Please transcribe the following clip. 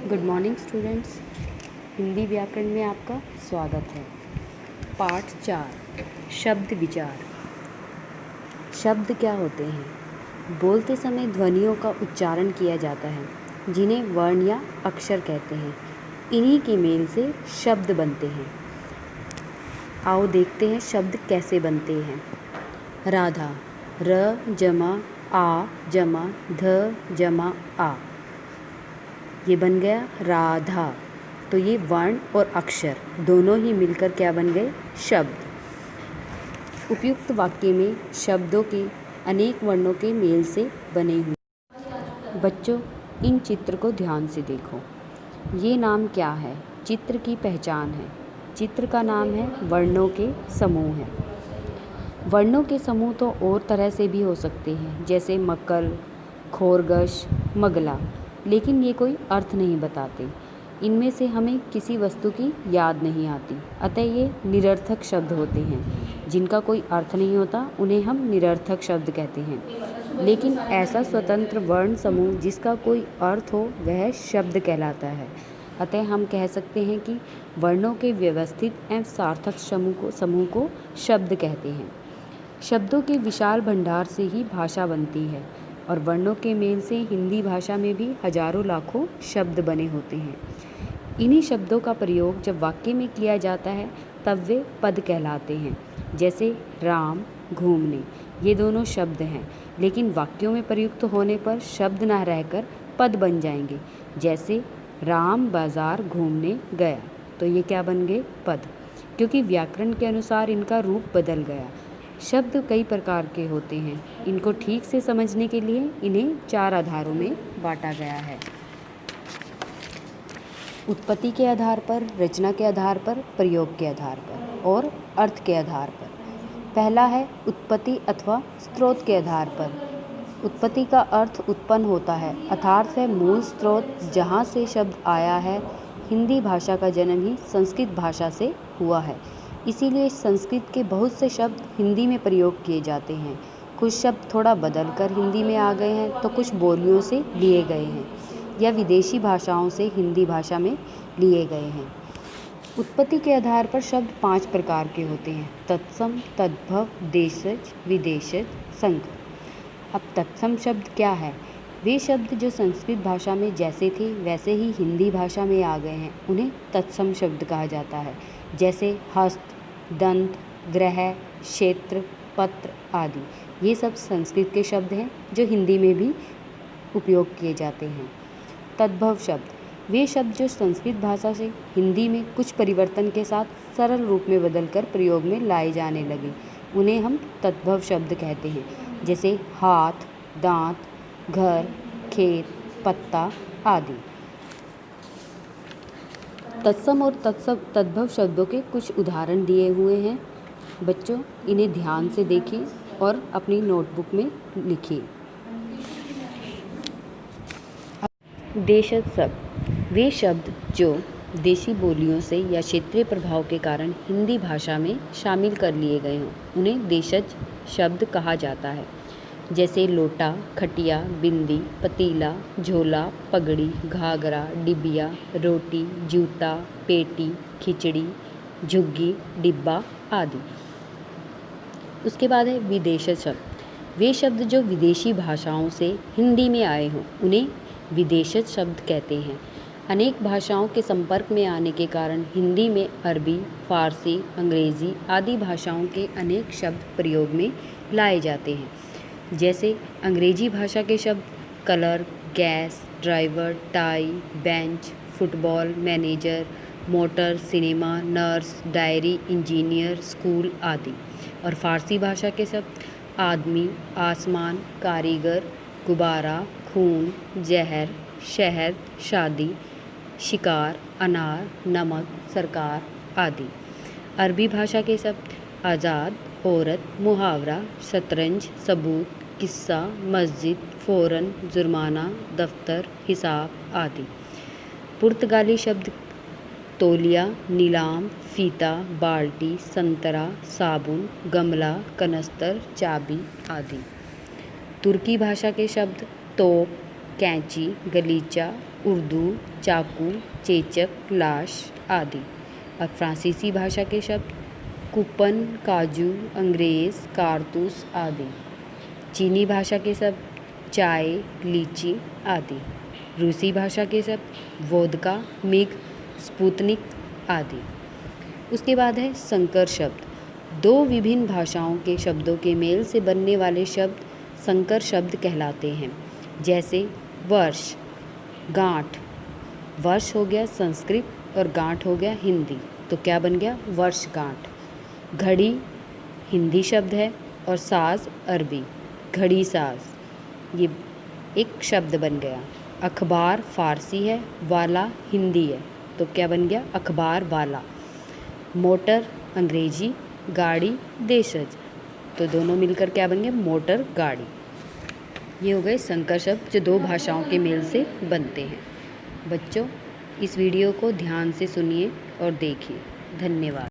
Good morning students. Hindi व्याकरण में आपका स्वागत है। पाठ 4 शब्द विचार। शब्द क्या होते हैं? बोलते समय ध्वनियों का उच्चारण किया जाता है, जिन्हें वर्ण या अक्षर कहते हैं। इन्हीं के मेल से शब्द बनते हैं। आओ देखते हैं शब्द कैसे बनते हैं। राधा, र जमा आ जमा ध जमा आ, ये बन गया राधा। तो ये वर्ण और अक्षर दोनों ही मिलकर क्या बन गए? शब्द। उपयुक्त वाक्य में शब्दों के अनेक वर्णों के मेल से बने हुए। बच्चों, इन चित्र को ध्यान से देखो। ये नाम क्या है? चित्र की पहचान है। चित्र का नाम है वर्णों के समूह है। वर्णों के समूह तो और तरह से भी हो सकते हैं, जैसे मक्कल, खरगोश, मगला, लेकिन ये कोई अर्थ नहीं बताते। इनमें से हमें किसी वस्तु की याद नहीं आती, अतः ये निरर्थक शब्द होते हैं। जिनका कोई अर्थ नहीं होता उन्हें हम निरर्थक शब्द कहते हैं। लेकिन ऐसा स्वतंत्र वर्ण समूह जिसका कोई अर्थ हो वह शब्द कहलाता है। अतः हम कह सकते हैं कि वर्णों के व्यवस्थित एवं सार्थक समूह को शब्द कहते हैं। शब्दों के विशाल भंडार से ही भाषा बनती है और वर्णों के मेल से हिंदी भाषा में भी हजारों लाखों शब्द बने होते हैं। इन्हीं शब्दों का प्रयोग जब वाक्य में किया जाता है तब वे पद कहलाते हैं। जैसे राम, घूमने, ये दोनों शब्द हैं, लेकिन वाक्यों में प्रयुक्त होने पर शब्द न रहकर पद बन जाएंगे। जैसे राम बाजार घूमने गया, तो ये क्या बन गए? पद, क्योंकि व्याकरण के अनुसार इनका रूप बदल गया। शब्द कई प्रकार के होते हैं। इनको ठीक से समझने के लिए इन्हें 4 आधारों में बांटा गया है। उत्पत्ति के आधार पर, रचना के आधार पर, प्रयोग के आधार पर और अर्थ के आधार पर। पहला है उत्पत्ति अथवा स्रोत के आधार पर। उत्पत्ति का अर्थ उत्पन्न होता है, अर्थात है मूल स्रोत जहाँ से शब्द आया है। हिंदी भाषा का जन्म ही संस्कृत भाषा से हुआ है, इसीलिए संस्कृत के बहुत से शब्द हिंदी में प्रयोग किए जाते हैं। कुछ शब्द थोड़ा बदल कर हिंदी में आ गए हैं, तो कुछ बोलियों से लिए गए हैं या विदेशी भाषाओं से हिंदी भाषा में लिए गए हैं। उत्पत्ति के आधार पर शब्द 5 प्रकार के होते हैं: तत्सम, तद्भव, देशज, विदेशज, संकर। अब तत्सम शब्द क्या है? वे शब्द जो संस्कृत भाषा में जैसे थे वैसे ही हिंदी भाषा में आ गए हैं, उन्हें तत्सम शब्द कहा जाता है। जैसे हस्त, दंत, ग्रह, क्षेत्र, पत्र आदि, ये सब संस्कृत के शब्द हैं जो हिंदी में भी उपयोग किए जाते हैं। तद्भव शब्द, वे शब्द जो संस्कृत भाषा से हिंदी में कुछ परिवर्तन के साथ सरल रूप में बदलकर प्रयोग में लाए जाने लगे, उन्हें हम तद्भव शब्द कहते हैं। जैसे हाथ, दांत, घर, खेत, पत्ता आदि। तत्सम और तद्भव शब्दों के कुछ उदाहरण दिए हुए हैं। बच्चों, इन्हें ध्यान से देखें और अपनी नोटबुक में लिखिए। देशज शब्द, वे शब्द जो देशी बोलियों से या क्षेत्रीय प्रभाव के कारण हिंदी भाषा में शामिल कर लिए गए हों, उन्हें देशज शब्द कहा जाता है। जैसे लोटा, खटिया, बिंदी, पतीला, झोला, पगड़ी, घाघरा, डिबिया, रोटी, जूता, पेटी, खिचड़ी, झुग्गी, डिब्बा आदि। उसके बाद है विदेशज शब्द, वे शब्द जो विदेशी भाषाओं से हिंदी में आए हों, उन्हें विदेशज शब्द कहते हैं। अनेक भाषाओं के संपर्क में आने के कारण हिंदी में अरबी, फारसी, अंग्रेज़ी आदि भाषाओं के अनेक शब्द प्रयोग में लाए जाते हैं। जैसे अंग्रेजी भाषा के शब्द colour, gas, driver, tie, bench, football, manager, motor, cinema, nurse, diary, engineer, school आदि। और फारसी भाषा के शब्द आदमी, आसमान, कारीगर, गुब्बारा, खून, जहर, शहद, शादी, शिकार, अनार, नमक, सरकार आदि। अरबी भाषा के शब्द आज़ाद, औरत, मुहावरा, शतरंज, सबूत, किस्सा, मस्जिद, फ़ौरन, जुर्माना, दफ्तर, हिसाब आदि। पुर्तगाली शब्द तौलिया, नीलाम, फीता, बाल्टी, संतरा, साबुन, गमला, कनस्तर, चाबी आदि। तुर्की भाषा के शब्द तोप, कैंची, गलीचा, उर्दू, चाकू, चेचक, लाश आदि। और फ्रांसीसी भाषा के शब्द कूपन, काजू, अंग्रेज़, कारतूस आदि। चीनी भाषा के शब्द चाय, लीची आदि। रूसी भाषा के शब्द वोदका, मिग, स्पुतनिक आदि। उसके बाद है संकर शब्द। दो विभिन्न भाषाओं के शब्दों के मेल से बनने वाले शब्द संकर शब्द कहलाते हैं। जैसे वर्ष, गांठ। वर्ष हो गया संस्कृत और गांठ हो गया हिंदी, तो क्या बन गया वर्षगांठ। घड़ी हिंदी शब्द है और साज अरबी, घड़ी साज, ये एक शब्द बन गया। अखबार फारसी है, वाला हिंदी है, तो क्या बन गया अखबार वाला। मोटर अंग्रेजी, गाड़ी देशज, तो दोनों मिलकर क्या बन गए मोटर गाड़ी। ये हो गए संकर शब्द जो दो भाषाओं के मेल से बनते हैं। बच्चों, इस वीडियो को ध्यान से सुनिए और देखिए। धन्यवाद।